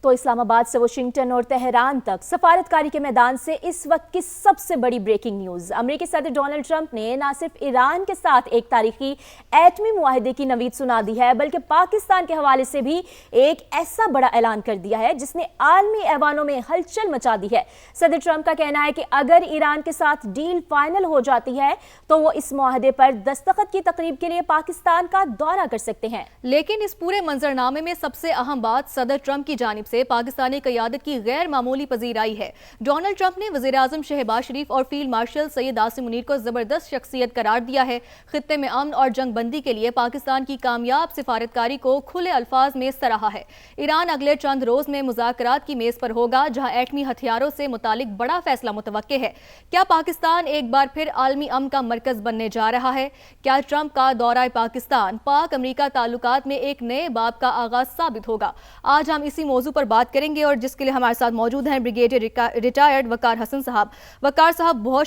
तो इस्लामाबाद से वाशिंगटन और तेहरान तक सफारतकारी के मैदान से इस वक्त की सबसे बड़ी ब्रेकिंग न्यूज। अमेरिकी सदर डोनाल्ड ट्रंप ने न सिर्फ ईरान के साथ एक तारीखी एटमी मुआहदे की नवीद सुना दी है, बल्कि पाकिस्तान के हवाले से भी एक ऐसा बड़ा ऐलान कर दिया है जिसने आलमी ऐवानों में हलचल मचा दी है। सदर ट्रंप का कहना है कि अगर ईरान के साथ डील फाइनल हो जाती है तो वो इस मुआहदे पर दस्तखत की तकरीब के लिए पाकिस्तान का दौरा कर सकते हैं। लेकिन इस पूरे मंजरनामे में सबसे अहम बात सदर ट्रंप की जानिब से पाकिस्तानी क़यादत की गैर मामूली पजीराई है। डोनाल्ड ट्रंप ने वज़ीर-ए-आज़म शहबाज शरीफ और फील्ड मार्शल सैयद आसिम मुनीर को जबरदस्त शख्सियत करार दिया है। खित्ते में अमन और जंग बंदी के लिए पाकिस्तान की कामयाब सिफारतकारी को खुले अल्फाज में सराहा है। ईरान अगले चंद रोज में मुज़ाकरात की मेज पर होगा, जहां एटमी हथियारों से मुतालिक बड़ा फैसला मुतवक्के है। क्या पाकिस्तान एक बार फिर आलमी अमन का मरकज बनने जा रहा है? क्या ट्रंप का दौरा पाकिस्तान पाक अमेरिका ताल्लुकात में एक नए बाब का आगाज साबित होगा? आज हम इसी मौजू पर बात करेंगे और जिसके लिए हमारे साथ मौजूद हैं ब्रिगेडियर रिटायर्ड वकार हसन साहब। वकार साहब, बहुत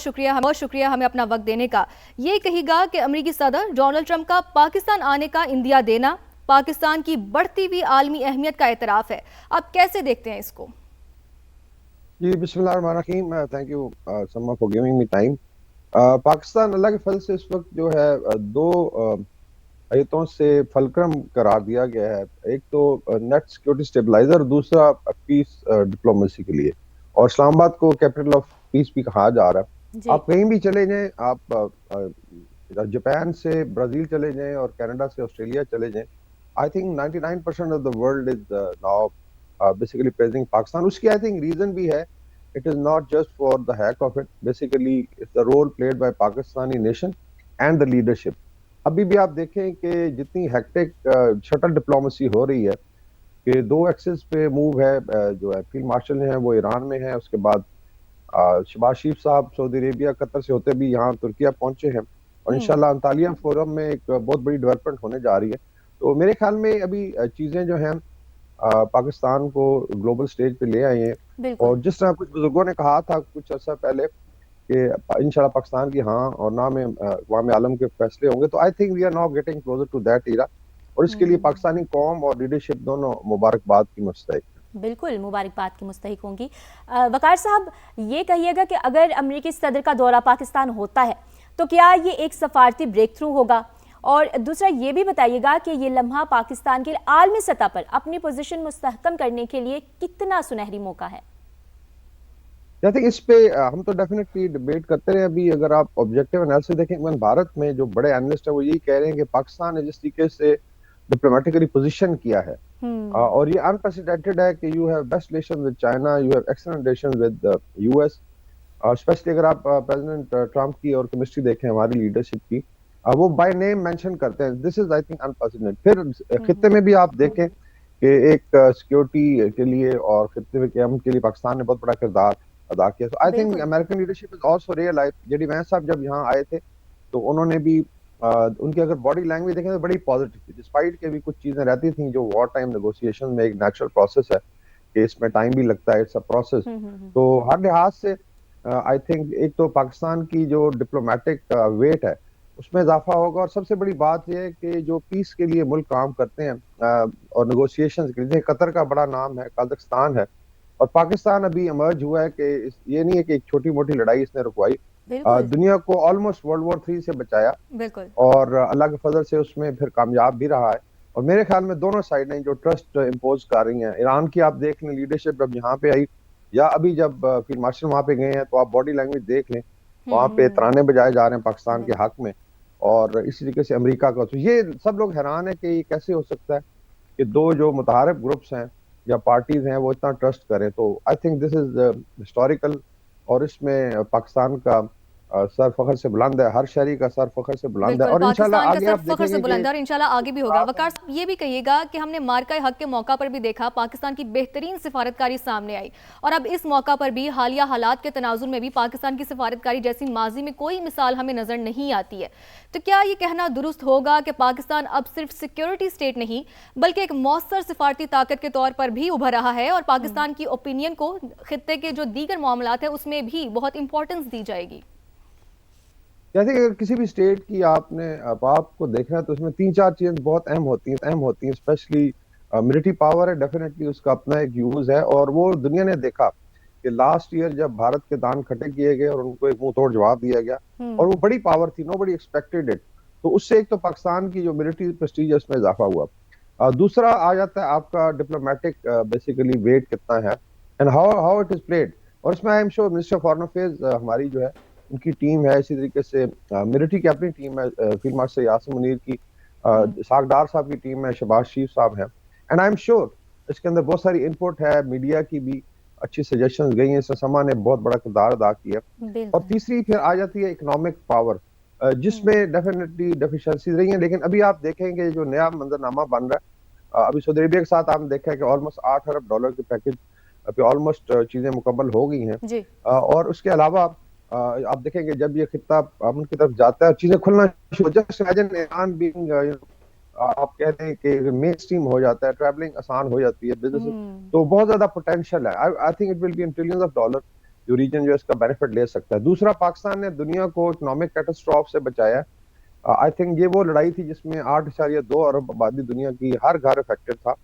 शुक्रिया हमें अपना वक्त देने का। ये कहिएगा कि अमेरिकी सदर डोनाल्ड ट्रंप का पाकिस्तान आने का इंदिया देना पाकिस्तान की बढ़ती हुई आलमी अहमियत का एतराफ है। आप कैसे देखते हैं इसको? जी, बिस्मिल्लाहिर्रहमानिर्रहीम। थैंक यू सम्मा for giving me time. Pakistan Allah के फल से इस वक्त जो है दो आयतों से फलक्रम करार दिया गया है। एक तो नेट सिक्योरिटी स्टेबलाइजर, दूसरा पीस डिप्लोमेसी के लिए, और इस्लामाबाद को कैपिटल ऑफ पीस भी कहा जा रहा है। आप कहीं भी चले जाएं, आप जापान से ब्राजील चले जाएं और कनाडा से ऑस्ट्रेलिया चले जाएं, I think 99% of the world is now basically praising Pakistan. उसकी आई थिंक रीजन भी है। It is not just for the heck of it, basically it's the role played by Pakistani nation and the leadership. अभी भी आप देखें कि जितनी hectic shuttle diplomacy हो रही है कि दो एक्सिस पे मूव है, जो है फील्ड मार्शल हैं वो ईरान में है, उसके बाद शहबाज शरीफ साहब सऊदी अरेबिया कतर से होते भी यहाँ तुर्किया पहुंचे हैं, और इंशाल्लाह अंतालिया फोरम में एक बहुत बड़ी डेवलपमेंट होने जा रही है। तो मेरे ख्याल में अभी चीजें जो हैं पाकिस्तान को ग्लोबल स्टेज पे ले आए हैं, और जिस तरह कुछ बुजुर्गों ने कहा था कुछ अर्सा पहले कि इंशाल्लाह पाकिस्तान की हाँ और ना में अक़वाम आलम के फैसले होंगे, तो I think we are now getting closer to that era, और इसके लिए पाकिस्तानी कौम और लीडरशिप दोनों मुबारकबाद की मुस्तहिक। बिल्कुल मुबारकबाद की मुस्तहिक होंगी। वकार साहब, ये कहिएगा कि अगर अमेरिकी सदर का दौरा पाकिस्तान होता है तो क्या ये एक सफारती ब्रेक थ्रू होगा? और दूसरा ये भी बताइएगा कि ये लम्हा पाकिस्तान के आलमी सतह पर अपनी पोजीशन मुस्तहकम करने के लिए कितना सुनहरी मौका है? आई थिंक इस पे हम तो डेफिनेटली डिबेट करते रहे। अभी अगर आप ऑब्जेक्टिव एनालिसिस देखें, भारत में जो बड़े एनालिस्ट है वो यही कह रहे हैं कि पाकिस्तान ने जिस तरीके से डिप्लोमेटिकली पोजीशन किया है और ये अनप्रेसिडेंटेड है कि you have best relation with China, you have excellent relation with US, specially अगर आप प्रेसिडेंट ट्रंप की और केमिस्ट्री देखें हमारी लीडरशिप की, वो बाय नेम मेंशन करते हैं। This is I think unprecedented. फिर खित्ते में भी आप देखें कि एक सिक्योरिटी के लिए और खित्ते के अमन के लिए पाकिस्तान ने बहुत बड़ा किरदार अदा किया। तो I think American leadership is also realize. JD Vance साहब जब यहाँ आए थे तो उन्होंने भी उनकी अगर बॉडी लैंग्वेज देखें तो बड़ी पॉजिटिव थी, डिस्पाइट के भी कुछ चीजें रहती थी जो वॉर टाइम नेगोशिएशन में एक नेचुरल प्रोसेस है कि इसमें टाइम भी लगता है, इट्स अ प्रोसेस। तो हर लिहाज से आई थिंक एक तो पाकिस्तान की जो डिप्लोमेटिक वेट है उसमें इजाफा होगा, और सबसे बड़ी बात यह है कि जो पीस के लिए मुल्क काम करते हैं और नेगोशिएशन के लिए, कतर का बड़ा नाम है, कजाकिस्तान है, और पाकिस्तान अभी इमर्ज हुआ है कि ये नहीं है कि एक छोटी मोटी लड़ाई इसने रुकवाई, दुनिया को ऑलमोस्ट वर्ल्ड वॉर 3 से बचाया, और अल्लाह के फजल से उसमें फिर कामयाब भी रहा है। और मेरे ख्याल में दोनों साइडें जो ट्रस्ट इम्पोज कर रही हैं, ईरान की आप देख लें लीडरशिप जब यहाँ पे आई, या अभी जब फील्ड मार्शल वहाँ पे गए हैं, तो आप बॉडी लैंग्वेज देख लें, वहाँ पे तराने बजाए जा रहे हैं पाकिस्तान के हक में, और इसी तरीके से अमेरिका का। तो ये सब लोग हैरान है कि ये कैसे हो सकता है कि दो जो मुतारिफ ग्रुप्स हैं या पार्टीज हैं वो इतना ट्रस्ट करें। तो I think this is historical, और इसमें पाकिस्तान का सर फखर से बुलंद है, हर शहरी का सर फखर से बुलंद है, और इंशाल्लाह आगे आप फखर से बुलंद है, और इंशाल्लाह आगे भी होगा। वकार साहब, ये भी कहिएगा कि हमने मार्का हक के मौका पर भी देखा पाकिस्तान की बेहतरीन सिफारतकारी सामने आई, और अब इस मौका पर भी हालिया हालात के तनाजुर में भी पाकिस्तान की सिफारतकारी जैसी माजी में कोई मिसाल हमें नजर नहीं आती है। तो क्या ये कहना दुरुस्त होगा कि पाकिस्तान अब सिर्फ सिक्योरिटी स्टेट नहीं बल्कि एक मौसर सिफारती ताकत के तौर पर भी उभर रहा है, और पाकिस्तान की ओपिनियन को खित्ते के जो दीगर मामलात है उसमें भी बहुत इंपॉर्टेंस दी जाएगी? जैसे अगर किसी भी स्टेट की आपने आपको देखना है तो उसमें 3-4 चीजें बहुत अहम होती हैं, स्पेशली मिलिट्री पावर है, डेफिनेटली उसका अपना एक यूज है, और वो दुनिया ने देखा कि लास्ट ईयर जब भारत के दान खटे किए गए और उनको एक मुंह तोड़ जवाब दिया गया, और वो बड़ी पावर थी, नोबडी एक्सपेक्टेड इट, तो उससे एक तो पाकिस्तान की जो मिलिट्री प्रेस्टीज है उसमें इजाफा हुआ। दूसरा आ जाता है आपका डिप्लोमेटिक बेसिकली वेट कितना है and how how it is played, और इसमें I am sure minister foreign affairs हमारी जो है उनकी टीम है, इसी तरीके से मिलिट्री की अपनी टीम है, फील्ड मार्शल यासिम मुनीर की, सागडार साहब की टीम है, शहबाज शरीफ साहब हैं, एंड आई एम श्योर इसके अंदर बहुत सारी इनपुट है, मीडिया की भी अच्छी सजेशंस गई हैं, इसमें समा ने बहुत बड़ा किरदार अदा किया। और तीसरी फिर आ जाती है इकोनॉमिक पावर, जिसमें डेफिनेटली डेफिशिएंसी रही है, लेकिन अभी आप देखेंगे जो नया मंजरनामा बन रहा है, अभी सऊदी अरेबिया के साथ आपने देखा है कि ऑलमोस्ट 8 अरब डॉलर के पैकेज पे ऑलमोस्ट चीजें मुकम्मल हो गई हैं, और उसके अलावा आप देखेंगे जब ये खित्ता अमन की तरफ जाता है चीजें खुलना शुरू, जस्ट इमेजिन ईरान बीइंग, आप कहते हैं कि मेन स्ट्रीम हो जाता है, ट्रैवलिंग आसान हो जाती है, बिजनेस, तो बहुत ज्यादा पोटेंशियल है। I think it will be in trillions of dollar जो रीजन जो है इसका बेनिफिट ले सकता है। दूसरा, पाकिस्तान ने दुनिया को इकोनॉमिक कैटास्ट्रॉफ से बचाया है। आई थिंक ये वो लड़ाई थी जिसमें 8.2 अरब आबादी दुनिया की हर घर अफेक्टेड था,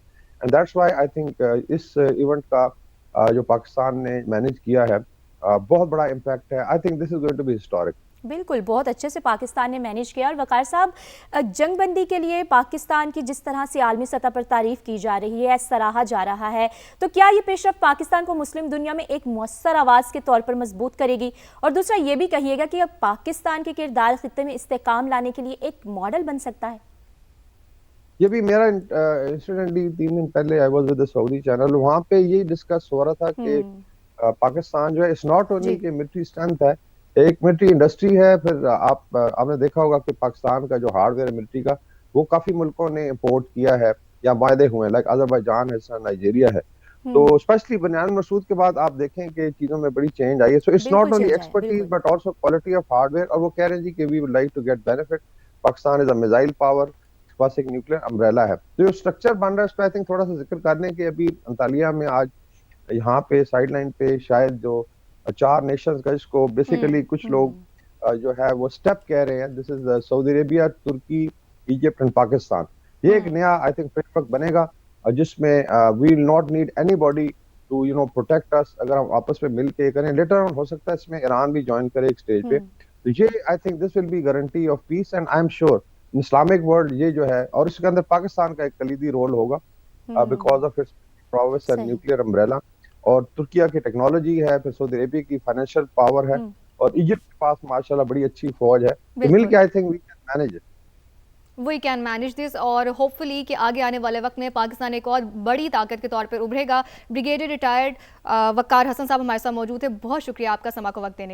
and that's why I think इस इवेंट का जो पाकिस्तान ने मैनेज किया है बहुत बड़ा इम्पैक्ट है। I think this is going to be historic. बिल्कुल, बहुत अच्छे से पाकिस्तान ने मैनेज किया। और वकार साहब, जंगबंदी के लिए पाकिस्तान की जिस तरह से आलमी सतह पर तारीफ की जा रही है, सराहा जा रहा है, तो क्या ये पेशरफ्त पाकिस्तान को मुस्लिम दुनिया में एक मौसर आवाज़ के तौर पर मजबूत करेगी? और दूसरा ये भी कहिएगा कि अब पाकिस्तान के किरदार खित्ते में इस्तेकाम लाने के लिए एक मॉडल बन सकता है? ये भी मेरा इंसिडेंटली 3 दिन पहले I was with the Saudi channel, वहां पे ये डिस्कस हो रहा था कि पाकिस्तान जो है इट्स नॉट ओनली कि मिलिट्री स्ट्रेंथ है, एक मिलिट्री इंडस्ट्री है। फिर आपने देखा होगा कि पाकिस्तान का जो हार्डवेयर मिलिट्री का वो काफी मुल्कों ने इंपोर्ट किया है या वायदे हुए हैं, लाइक अजरबैजान है, नाइजीरिया है। तो स्पेशली बनियान मसूद के बाद आप देखें कि चीजों में बड़ी चेंज आई है। So it's not only expertise but also quality of hardware, और वो कह रहे हैं जी कि we would like to get benefit, Pakistan is a missile power, पास एक न्यूक्लियर अम्ब्रेला है। तो जो स्ट्रक्चर बन रहा है उस पर आई थिंक थोड़ा सा जिक्र करने के, अभी अंतालिया में आज यहाँ पे साइड लाइन पे शायद जो 4 नेशंस का इसको बेसिकली कुछ लोग जो है वो स्टेप कह रहे हैं, this is Saudi Arabia, Turkey, Egypt and Pakistan. ये एक नया आई थिंक फ्रेमवर्क बनेगा जिसमें we will not need anybody to protect us, अगर हम आपस में मिल के करें। लेटर ऑन हो सकता है इसमें ईरान भी ज्वाइन करे एक स्टेज पे, तो ये आई think this will be guarantee of peace, and I am sure Islamic world ये जो है, और इसके अंदर पाकिस्तान का एक कलीदी रोल होगा because of its prowess and nuclear umbrella, और तुर्किया की टेक्नोलॉजी है, फिर सऊदी अरेबिया की फाइनेंशियल पावर है, और इजिप्ट के पास माशाल्लाह बड़ी अच्छी फौज है। तो मिलके I think we can manage it. We can manage this, और होपफुली कि आगे आने वाले वक्त में पाकिस्तान एक और बड़ी ताकत के तौर पर उभरेगा। ब्रिगेडियर रिटायर्ड वकार हसन साहब हमारे साथ मौजूद है, बहुत शुक्रिया आपका समा को वक्त देने